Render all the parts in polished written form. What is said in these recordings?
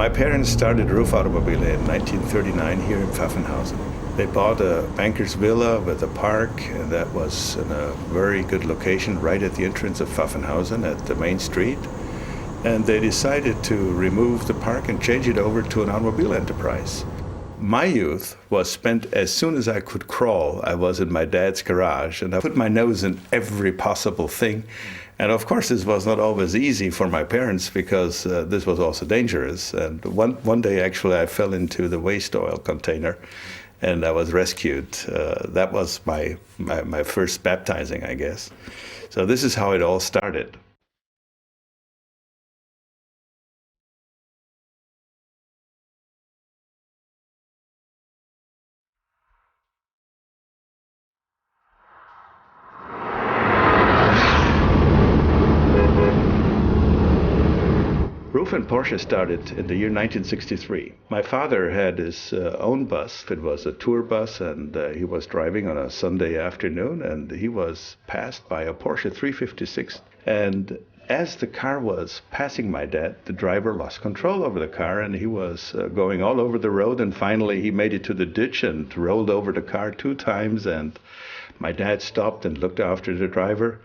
My parents started Ruf Automobile in 1939 here in Pfaffenhausen. They bought a banker's villa with a park, and that was in a very good location right at the entrance of Pfaffenhausen at the main street. And they decided to remove the park and change it over to an automobile enterprise. My youth was spent as soon as I could crawl. I was in my dad's garage, and I put my nose in every possible thing. And of course, this was not always easy for my parents because this was also dangerous. And one day, actually, I fell into the waste oil container, and I was rescued. That was my first baptizing, I guess. So this is how it all started. Ruf and Porsche started in the year 1963. My father had his own bus. It was a tour bus, and he was driving on a Sunday afternoon, and he was passed by a Porsche 356. And as the car was passing my dad, the driver lost control over the car, and he was going all over the road, and finally he made it to the ditch and rolled over the car 2 times, and my dad stopped and looked after the driver.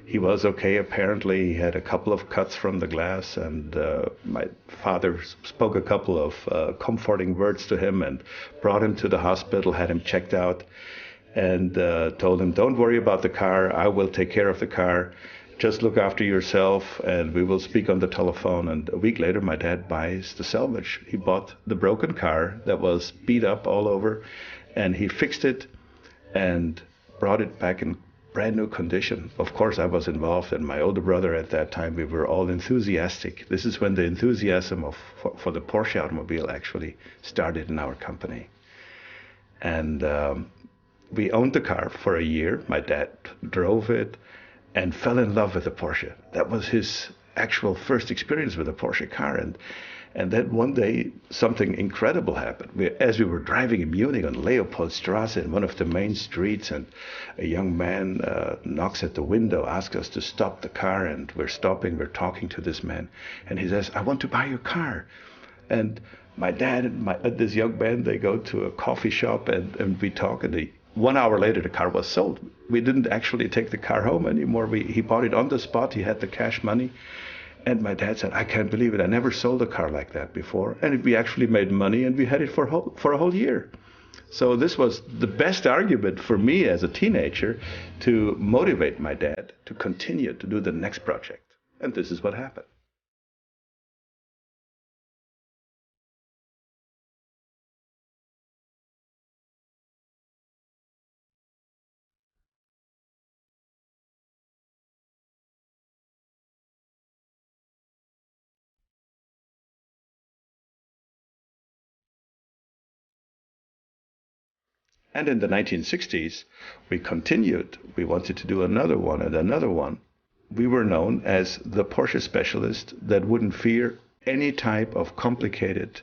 He was okay, apparently. He had a couple of cuts from the glass, and my father spoke a couple of comforting words to him and brought him to the hospital, had him checked out, and told him, "Don't worry about the car. I will take care of the car. Just look after yourself, and we will speak on the telephone." And a week later, my dad buys the salvage. He bought the broken car that was beat up all over, and he fixed it and brought it back in brand new condition. Of course, I was involved, and my older brother at that time. We were all enthusiastic. This is when the enthusiasm for the Porsche automobile actually started in our company. And we owned the car for a year. My dad drove it and fell in love with the Porsche. That was his actual first experience with a Porsche car. And then one day, something incredible happened. As we were driving in Munich on Leopoldstrasse in one of the main streets, and a young man knocks at the window, asks us to stop the car, and we're stopping, we're talking to this man, and he says, "I want to buy your car." And my dad and this young man, they go to a coffee shop, and we talk, and 1 hour later, the car was sold. We didn't actually take the car home anymore. He bought it on the spot. He had the cash money. And my dad said, "I can't believe it. I never sold a car like that before." And we actually made money, and we had it for a whole year. So this was the best argument for me as a teenager to motivate my dad to continue to do the next project. And this is what happened. And in the 1960s, we continued. We wanted to do another one and another one. We were known as the Porsche specialist that wouldn't fear any type of complicated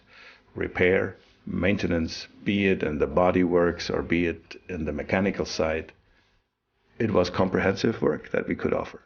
repair, maintenance, be it in the body works or be it in the mechanical side. It was comprehensive work that we could offer.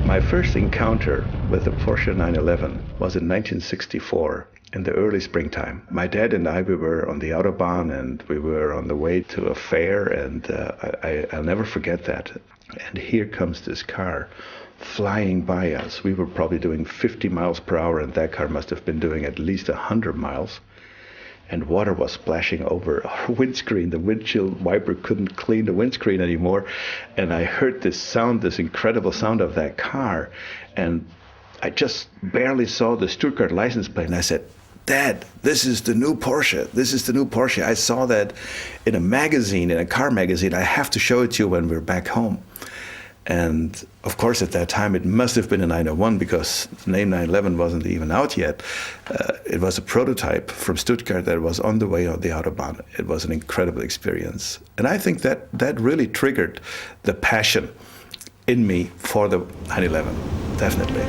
My first encounter with the Porsche 911 was in 1964 in the early springtime. My dad and I, we were on the Autobahn, and we were on the way to a fair, and I'll never forget that. And here comes this car flying by us. We were probably doing 50 miles per hour, and that car must have been doing at least 100 miles. And water was splashing over our windscreen. The windshield wiper couldn't clean the windscreen anymore. And I heard this sound, this incredible sound of that car. And I just barely saw the Stuttgart license plate. And I said, Dad, this is the new Porsche. This is the new Porsche. I saw that in a magazine, in a car magazine. I have to show it to you when we're back home. And of course, at that time, it must have been a 901 because the name 911 wasn't even out yet. It was a prototype from Stuttgart that was on the way on the Autobahn. It was an incredible experience. And I think that really triggered the passion in me for the 911, definitely.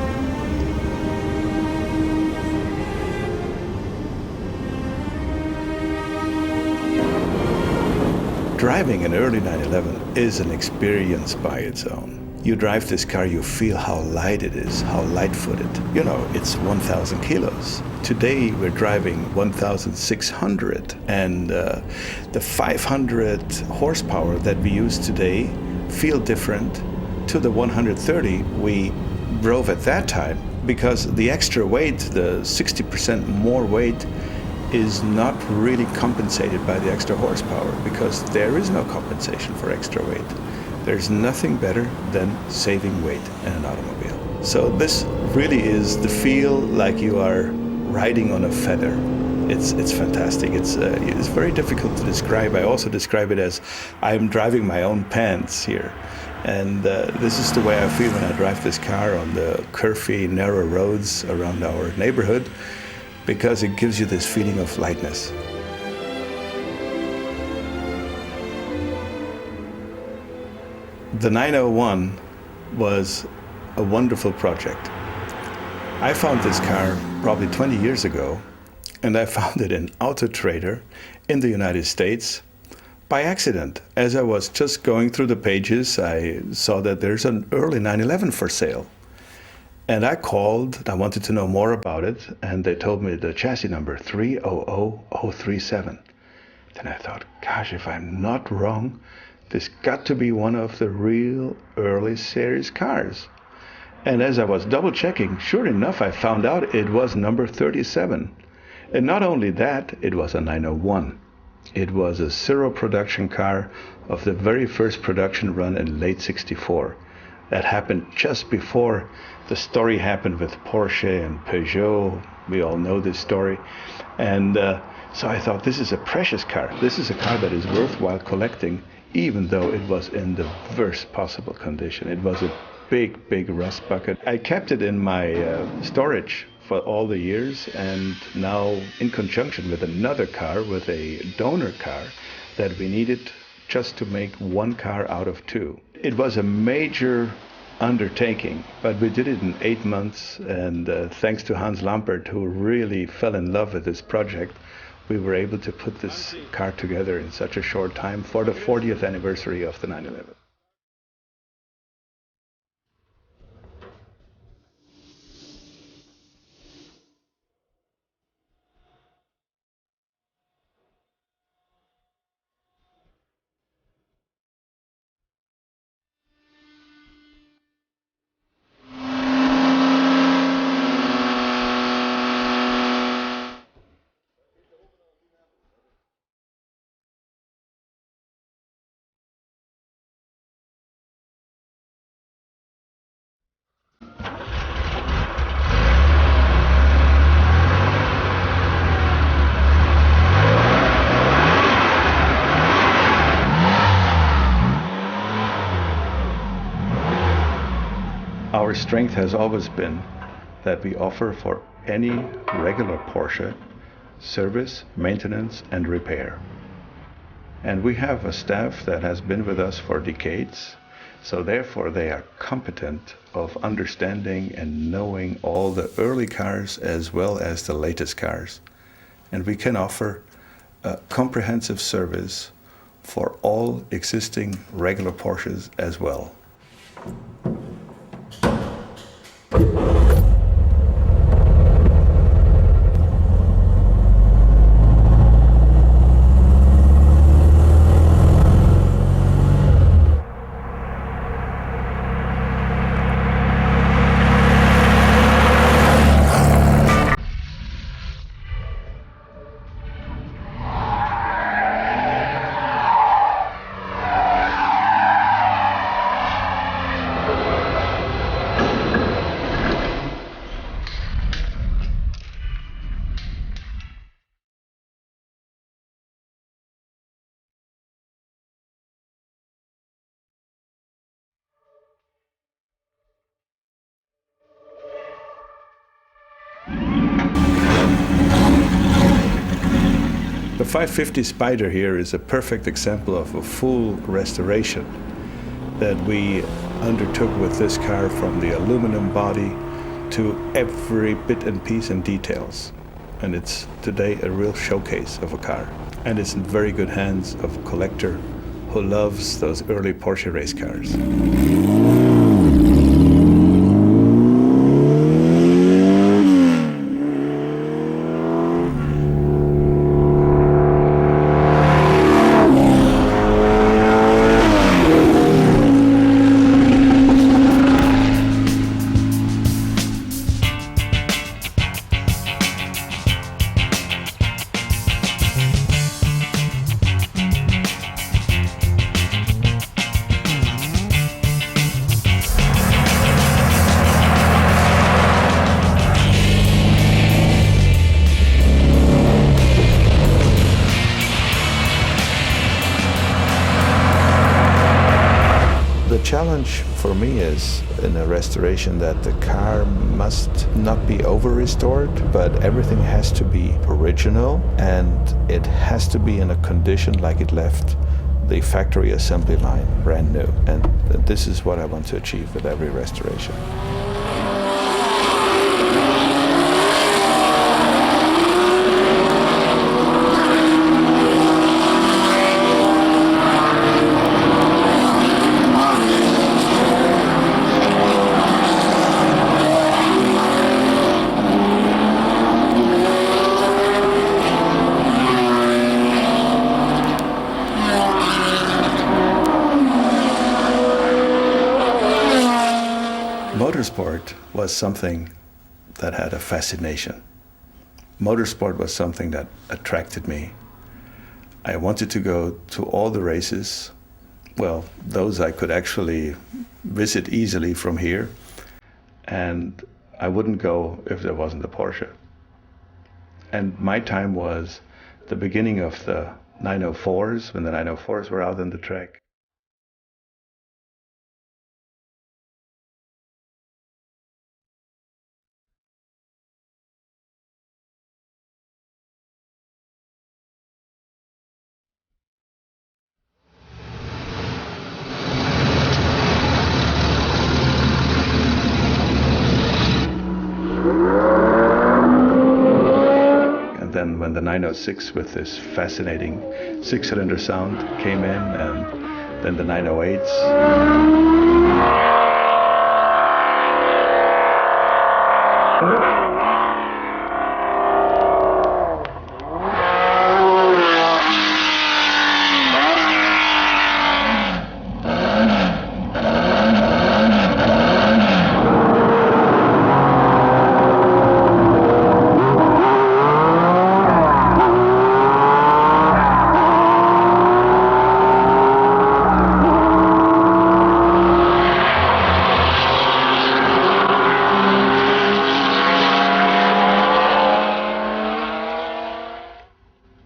Driving an early 911 is an experience by its own. You drive this car, you feel how light it is, how light-footed. You know, it's 1,000 kilos. Today we're driving 1,600, and the 500 horsepower that we use today feel different to the 130 we drove at that time, because the extra weight, the 60% more weight, is not really compensated by the extra horsepower, because there is no compensation for extra weight. There's nothing better than saving weight in an automobile. So this really is the feel like you are riding on a feather. It's fantastic. It's very difficult to describe. I also describe it as I'm driving my own pants here. And this is the way I feel when I drive this car on the curvy, narrow roads around our neighborhood, because it gives you this feeling of lightness. The 901 was a wonderful project. I found this car probably 20 years ago, and I found it in Auto Trader in the United States by accident. As I was just going through the pages, I saw that there's an early 911 for sale. And I called, I wanted to know more about it, and they told me the chassis number 300037. Then I thought, gosh, if I'm not wrong, this got to be one of the real early series cars. And as I was double checking, sure enough, I found out it was number 37. And not only that, it was a 901. It was a serial production car of the very first production run in late '64. That happened just before the story happened with Porsche and Peugeot. We all know this story. And so I thought, this is a precious car. This is a car that is worthwhile collecting, even though it was in the worst possible condition. It was a big, big rust bucket. I kept it in my storage for all the years, and now in conjunction with another car, with a donor car that we needed just to make one car out of two. It was a major undertaking, but we did it in 8 months, and thanks to Hans Lampert, who really fell in love with this project, we were able to put this car together in such a short time for the 40th anniversary of the 911. Our strength has always been that we offer for any regular Porsche service, maintenance, and repair. And we have a staff that has been with us for decades, so therefore they are competent of understanding and knowing all the early cars as well as the latest cars. And we can offer a comprehensive service for all existing regular Porsches as well. The 550 Spider here is a perfect example of a full restoration that we undertook with this car, from the aluminum body to every bit and piece and details. And it's today a real showcase of a car. And it's in very good hands of a collector who loves those early Porsche race cars. The challenge for me is in a restoration that the car must not be over-restored, but everything has to be original and it has to be in a condition like it left the factory assembly line brand new. And this is what I want to achieve with every restoration. Motorsport was something that had a fascination. Motorsport was something that attracted me. I wanted to go to all the races. Well, those I could actually visit easily from here. And I wouldn't go if there wasn't a Porsche. And my time was the beginning of the 904s, when the 904s were out on the track. Then when the 906 with this fascinating six-cylinder sound came in, and then the 908s.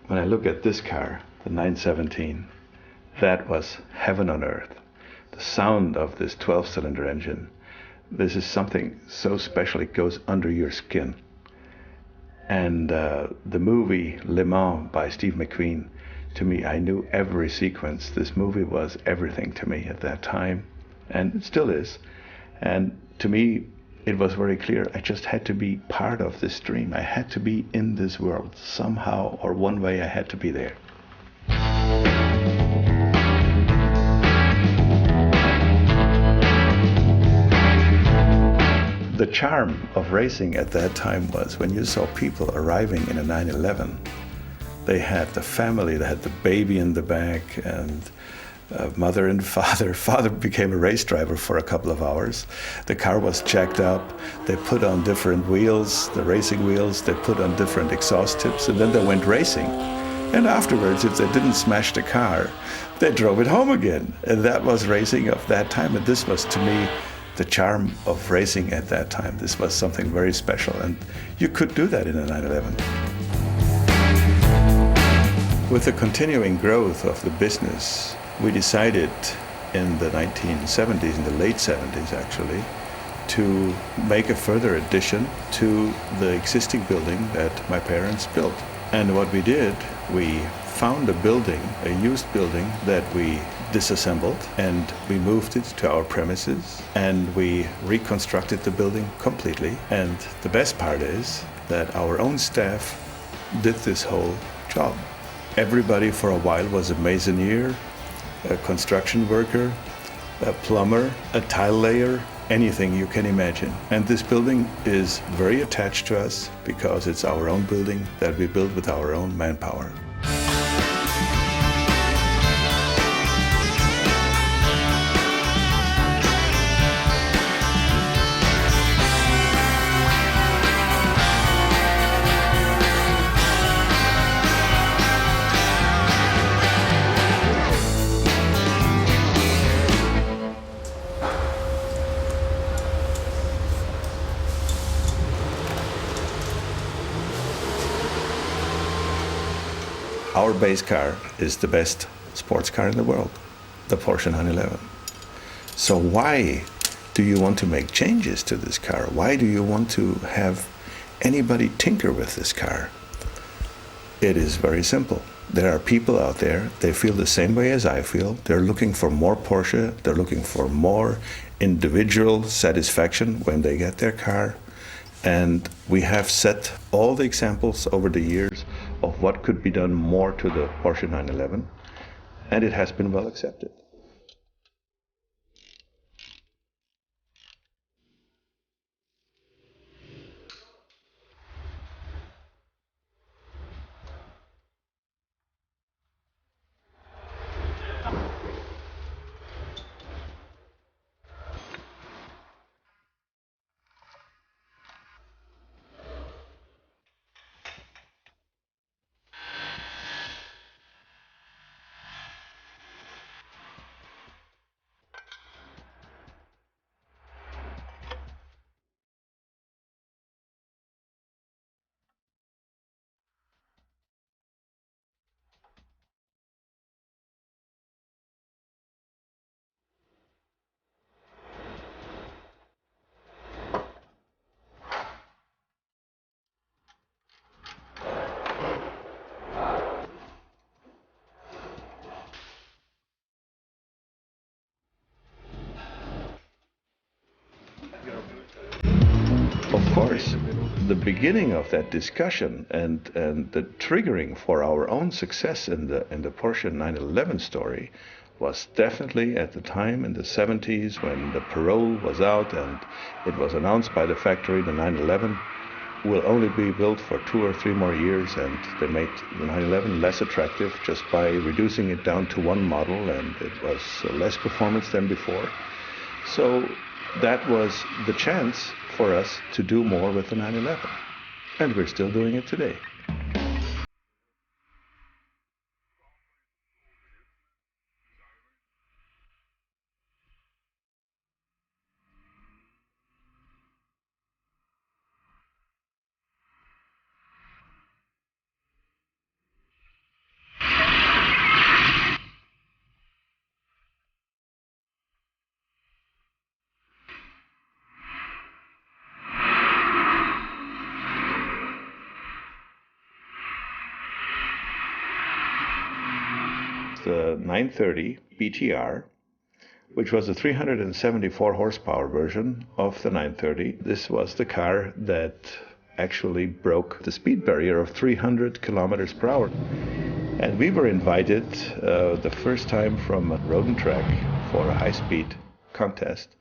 When I look at this car, the 917, that was heaven on earth. The sound of this 12-cylinder engine, this is something so special, it goes under your skin. And the movie Le Mans by Steve McQueen, to me, I knew every sequence. This movie was everything to me at that time, and it still is. And to me, it was very clear, I just had to be part of this dream. I had to be in this world. Somehow or one way I had to be there. The charm of racing at that time was when you saw people arriving in a 911. They had the family, they had the baby in the back, and mother and father. Father became a race driver for a couple of hours. The car was jacked up. They put on different wheels, the racing wheels. They put on different exhaust tips, and then they went racing. And afterwards, if they didn't smash the car, they drove it home again. And that was racing of that time. And this was, to me, the charm of racing at that time. This was something very special. And you could do that in a 911. With the continuing growth of the business, we decided in the 1970s, in the late 70s actually, to make a further addition to the existing building that my parents built. And what we did, we found a building, a used building that we disassembled, and we moved it to our premises, and we reconstructed the building completely. And the best part is that our own staff did this whole job. Everybody for a while was a masoneer, a construction worker, a plumber, a tile layer, anything you can imagine. And this building is very attached to us because it's our own building that we built with our own manpower. Our base car is the best sports car in the world, the Porsche 911. So why do you want to make changes to this car? Why do you want to have anybody tinker with this car? It is very simple. There are people out there, they feel the same way as I feel. They're looking for more Porsche. They're looking for more individual satisfaction when they get their car. And we have set all the examples over the years of what could be done more to the Porsche 911, and it has been well accepted. Of course, the beginning of that discussion and the triggering for our own success in the Porsche 911 story was definitely at the time in the 70s when the parole was out and it was announced by the factory the 911 will only be built for 2 or 3 more years, and they made the 911 less attractive just by reducing it down to one model, and it was less performance than before. So that was the chance for us to do more with the 911, and we're still doing it today. The 930 BTR, which was a 374 horsepower version of the 930. This was the car that actually broke the speed barrier of 300 kilometers per hour. And we were invited the first time from Road & Track for a high-speed contest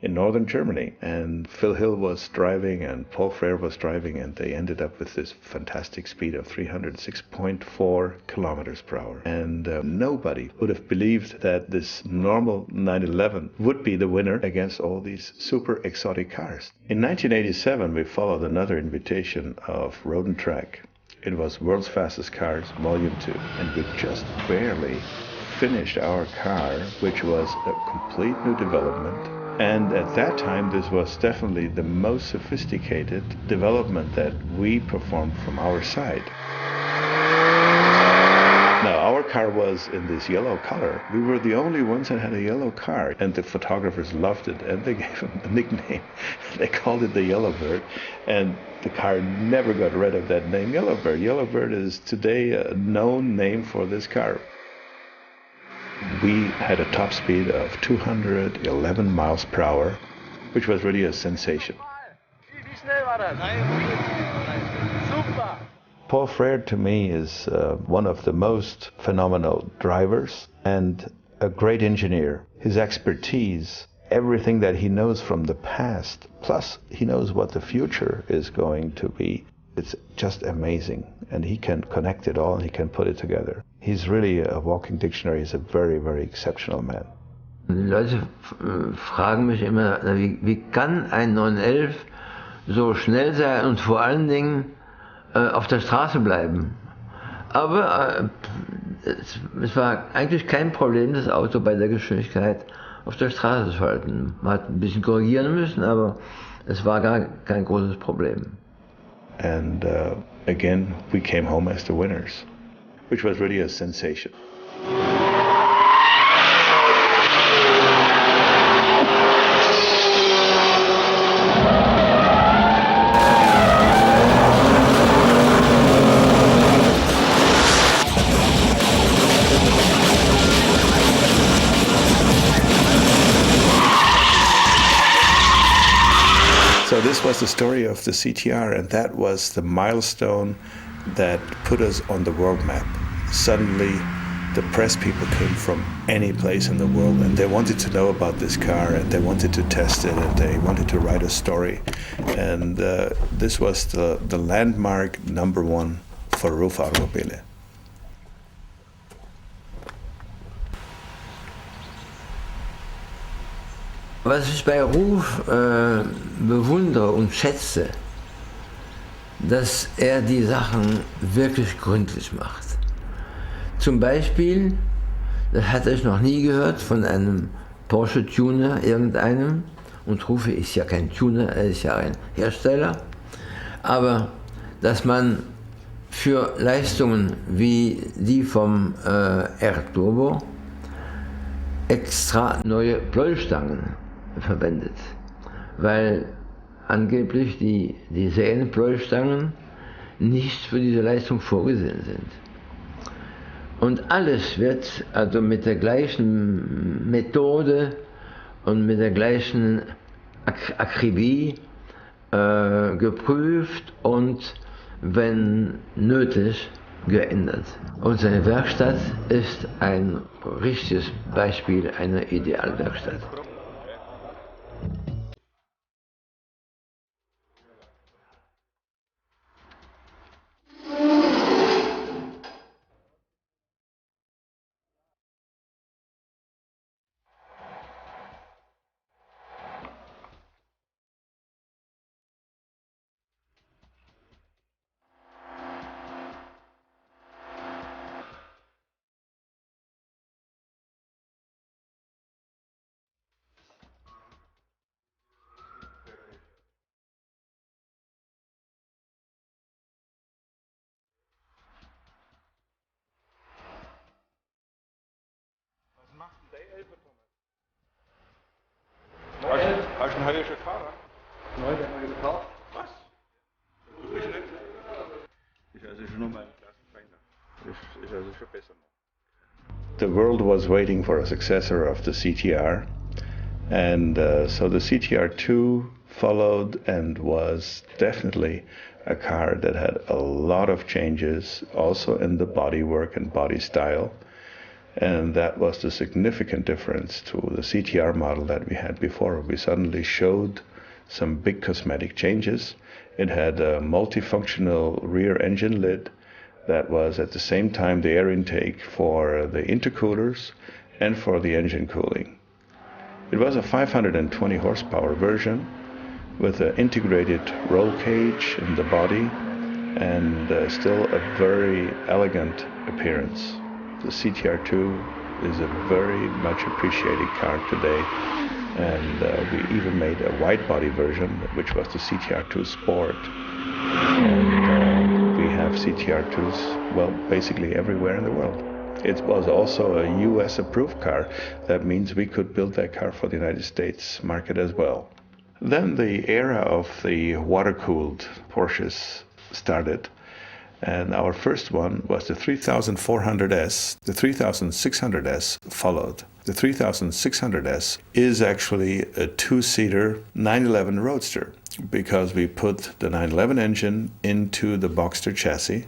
in northern Germany. And Phil Hill was driving and Paul Frere was driving, and they ended up with this fantastic speed of 306.4 kilometers per hour. And nobody would have believed that this normal 911 would be the winner against all these super exotic cars. In 1987, we followed another invitation of Road & Track. It was World's Fastest Cars, Volume 2, and we just barely finished our car, which was a complete new development. And at that time, this was definitely the most sophisticated development that we performed from our side. Now, our car was in this yellow color. We were the only ones that had a yellow car, and the photographers loved it, and they gave him a nickname. They called it the Yellowbird, and the car never got rid of that name, Yellowbird. Yellowbird is today a known name for this car. We had a top speed of 211 miles per hour, which was really a sensation. Paul Frere to me is one of the most phenomenal drivers and a great engineer. His expertise, everything that he knows from the past, plus he knows what the future is going to be. It's just amazing, and he can connect it all and he can put it together. He's really a walking dictionary. He's a very, very exceptional man. Die Leute fragen mich immer, wie kann ein 911 so schnell sein und vor allen Dingen auf der Straße bleiben. Aber es war eigentlich kein Problem, das Auto bei der Geschwindigkeit auf der Straße zu halten. Man hat ein bisschen korrigieren müssen, aber es war gar kein großes Problem. And again, we came home as the winners, which was really a sensation. So this was the story of the CTR, and that was the milestone that put us on the world map. Suddenly, the press people came from any place in the world, and they wanted to know about this car, and they wanted to test it, and they wanted to write a story. And this was the landmark #1 for Ruf Automobile. Was ich bei Ruf bewundere und schätze, dass er die Sachen wirklich gründlich macht. Zum Beispiel, das hatte ich noch nie gehört von einem Porsche-Tuner, irgendeinem, und Ruf ist ja kein Tuner, er ist ja ein Hersteller, aber dass man für Leistungen wie die vom R-Turbo extra neue Pleuelstangen verwendet, weil angeblich die Serienpleuelstangen nicht für diese Leistung vorgesehen sind. Und alles wird also mit der gleichen Methode und mit der gleichen Akribie geprüft und, wenn nötig, geändert. Und seine Werkstatt ist ein richtiges Beispiel einer Idealwerkstatt. Hast du einen heiligen Fahrer? Nein, der haben wir gekauft. Was? Ich nicht. Ich also schon nur mal Klassenfeinder. Ich also schon besser noch. The world was waiting for a successor of the CTR, and so the CTR2 followed and was definitely a car that had a lot of changes, also in the bodywork and body style. And that was the significant difference to the CTR model that we had before. We suddenly showed some big cosmetic changes. It had a multifunctional rear engine lid that was at the same time the air intake for the intercoolers and for the engine cooling. It was a 520 horsepower version with an integrated roll cage in the body and still a very elegant appearance. The CTR2 is a very much appreciated car today, and we even made a wide body version, which was the CTR2 Sport. And we have CTR2s, well, basically everywhere in the world. It was also a US approved car. That means we could build that car for the United States market as well. Then the era of the water-cooled Porsches started, and our first one was the 3400S. The 3600S followed. The 3600S is actually a two-seater 911 Roadster because we put the 911 engine into the Boxster chassis.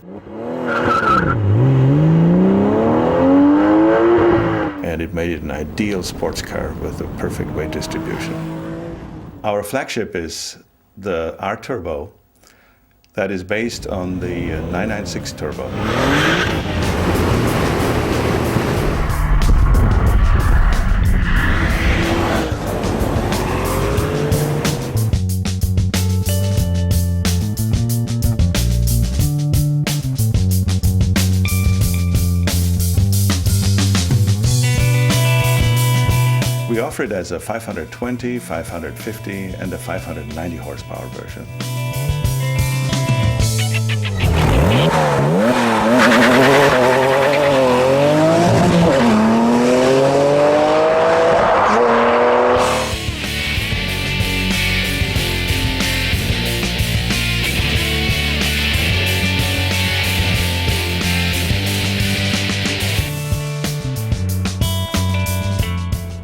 And it made it an ideal sports car with a perfect weight distribution. Our flagship is the R-Turbo that is based on the 996 Turbo. We offer it as a 520, 550, and a 590 horsepower version.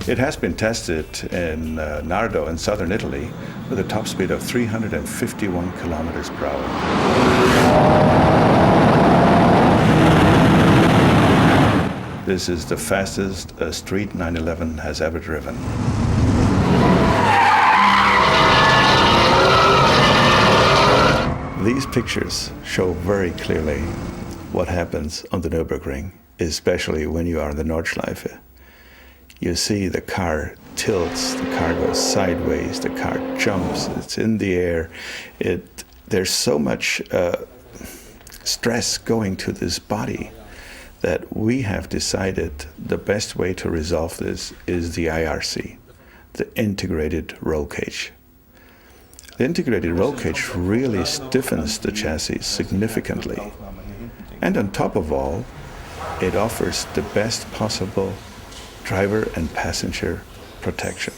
It has been tested in Nardo in southern Italy with a top speed of 351 kilometers per hour. This is the fastest a street 911 has ever driven. These pictures show very clearly what happens on the Nürburgring, especially when you are in the Nordschleife. You see the car tilts, the car goes sideways, the car jumps, it's in the air. There's so much stress going to this body that we have decided the best way to resolve this is the IRC, the integrated roll cage. The integrated roll cage really stiffens the chassis significantly. And on top of all, it offers the best possible driver and passenger protection.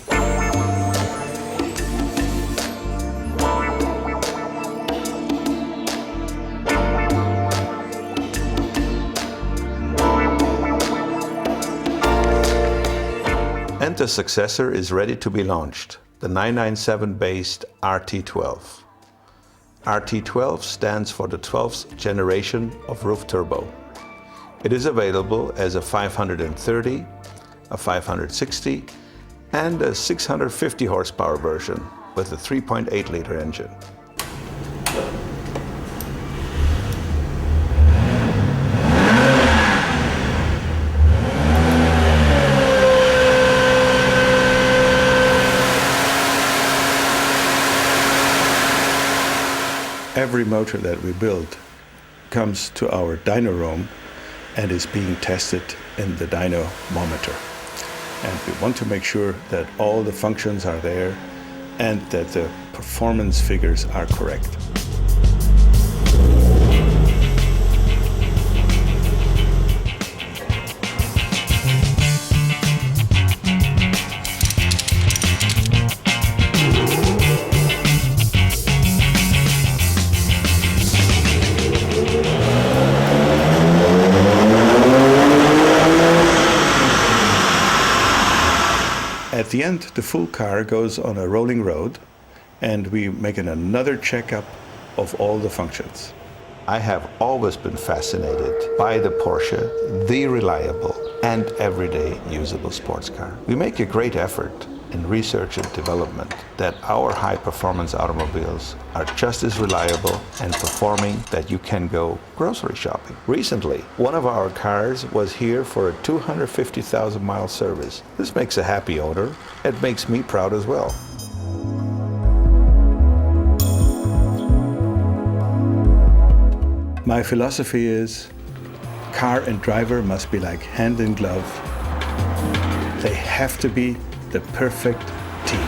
And the successor is ready to be launched, the 997-based RT12. RT12 stands for the 12th generation of Ruf Turbo. It is available as a 530, a 560, and a 650 horsepower version with a 3.8 liter engine. Every motor that we build comes to our dyno room and is being tested in the dynamometer. And we want to make sure that all the functions are there and that the performance figures are correct. At the end, the full car goes on a rolling road, and we make another checkup of all the functions. I have always been fascinated by the Porsche, the reliable and everyday usable sports car. We make a great effort in research and development that our high-performance automobiles are just as reliable and performing that you can go grocery shopping. Recently, one of our cars was here for a 250,000-mile service. This makes a happy owner. It makes me proud as well. My philosophy is car and driver must be like hand in glove. They have to be the perfect team.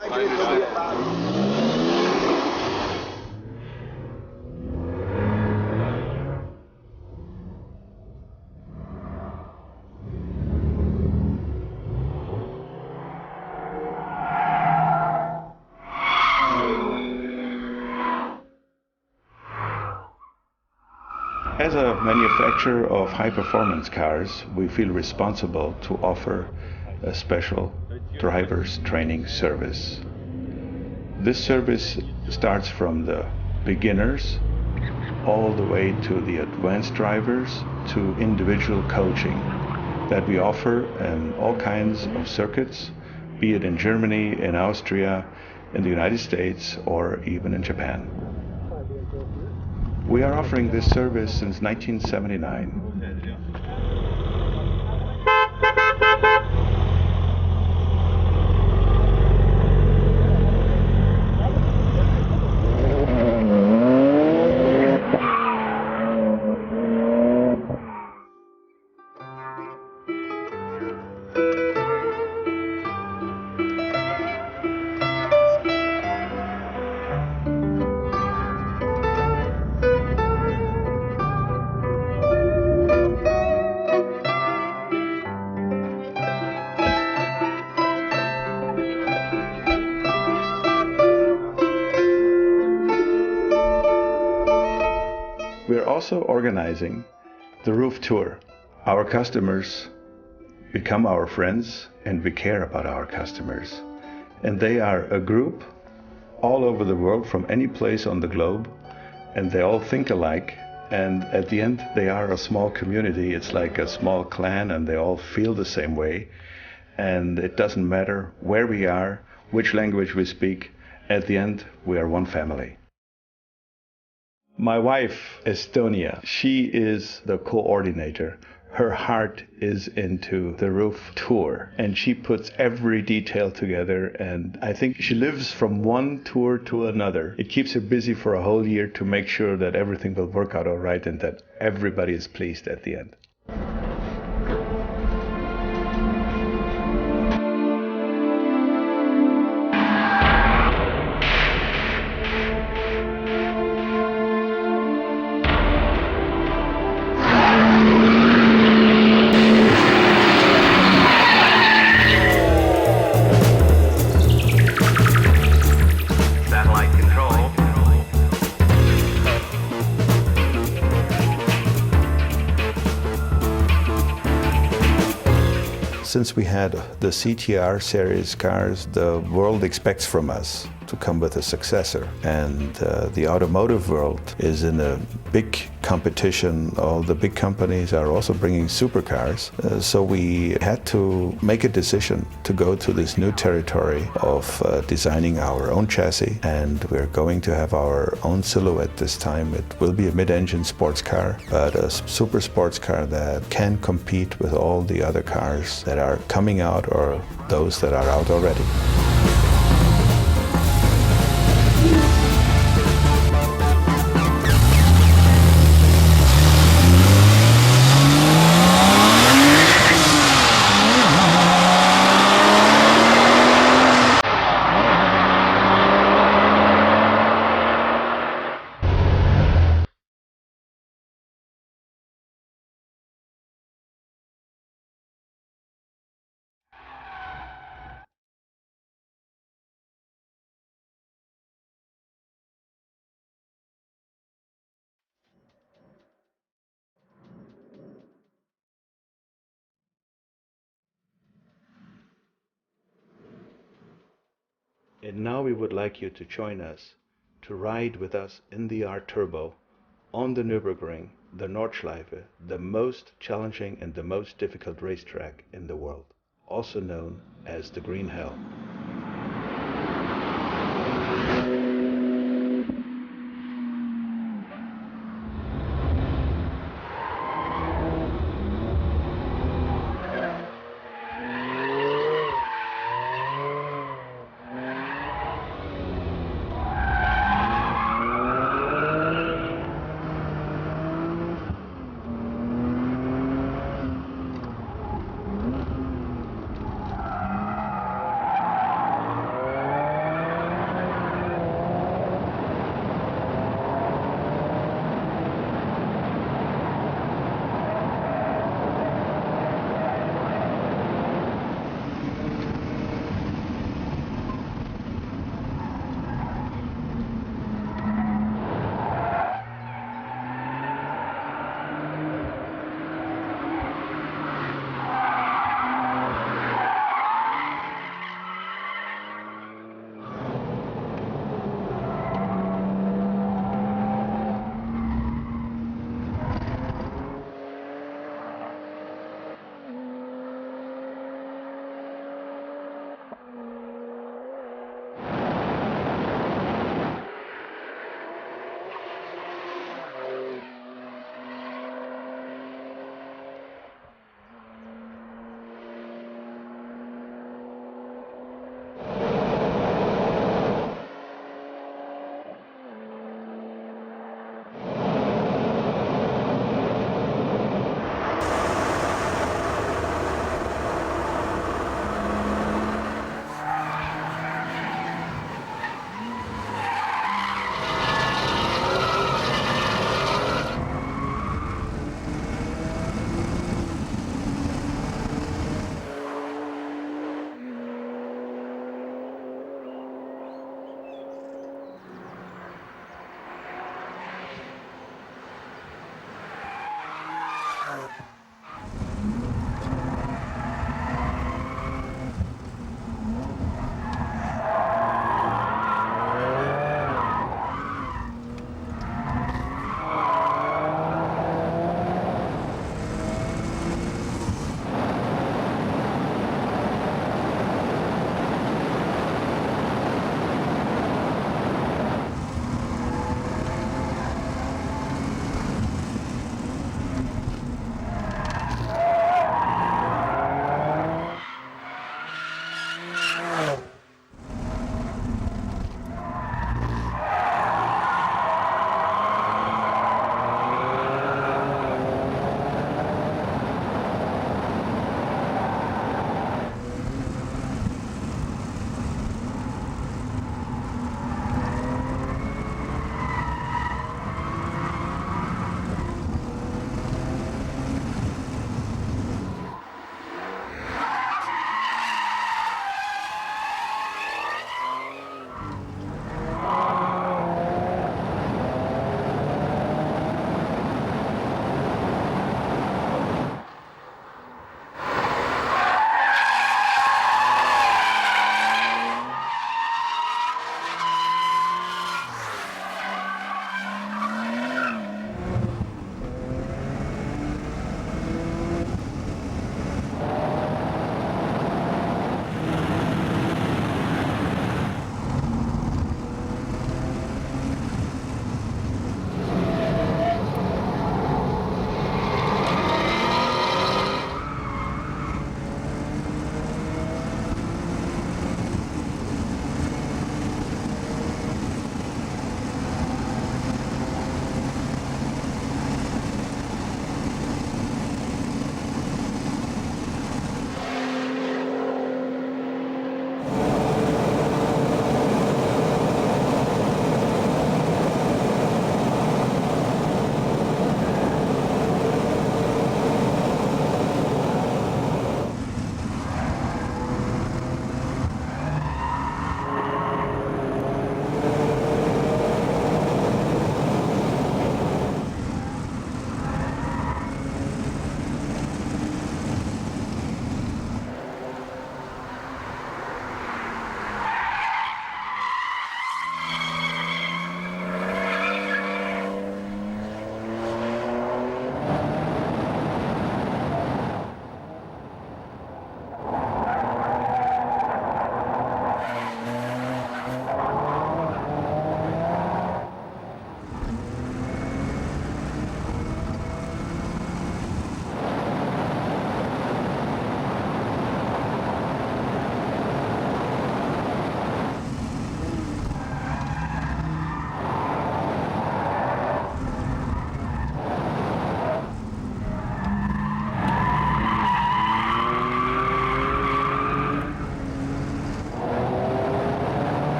As a manufacturer of high-performance cars, we feel responsible to offer a special driver's training service. This service starts from the beginners all the way to the advanced drivers to individual coaching that we offer in all kinds of circuits, be it in Germany, in Austria, in the United States, or even in Japan. We are offering this service since 1979. We're also organizing the Ruf Tour. Our customers become our friends, and we care about our customers. And they are a group all over the world from any place on the globe, and they all think alike. And at the end, they are a small community. It's like a small clan, and they all feel the same way. And it doesn't matter where we are, which language we speak. At the end, we are one family. My wife, Estonia, she is the coordinator. Her heart is into the Ruf tour, and she puts every detail together, and I think she lives from one tour to another. It keeps her busy for a whole year to make sure that everything will work out all right and that everybody is pleased at the end. Since we had the CTR series cars, the world expects from us to come with a successor. And the automotive world is in a big competition. All the big companies are also bringing supercars. So we had to make a decision to go to this new territory of designing our own chassis. And we're going to have our own silhouette this time. It will be a mid-engine sports car, but a super sports car that can compete with all the other cars that are coming out or those that are out already. And now we would like you to join us to ride with us in the R Turbo on the Nürburgring, the Nordschleife, the most challenging and the most difficult racetrack in the world, also known as the Green Hell.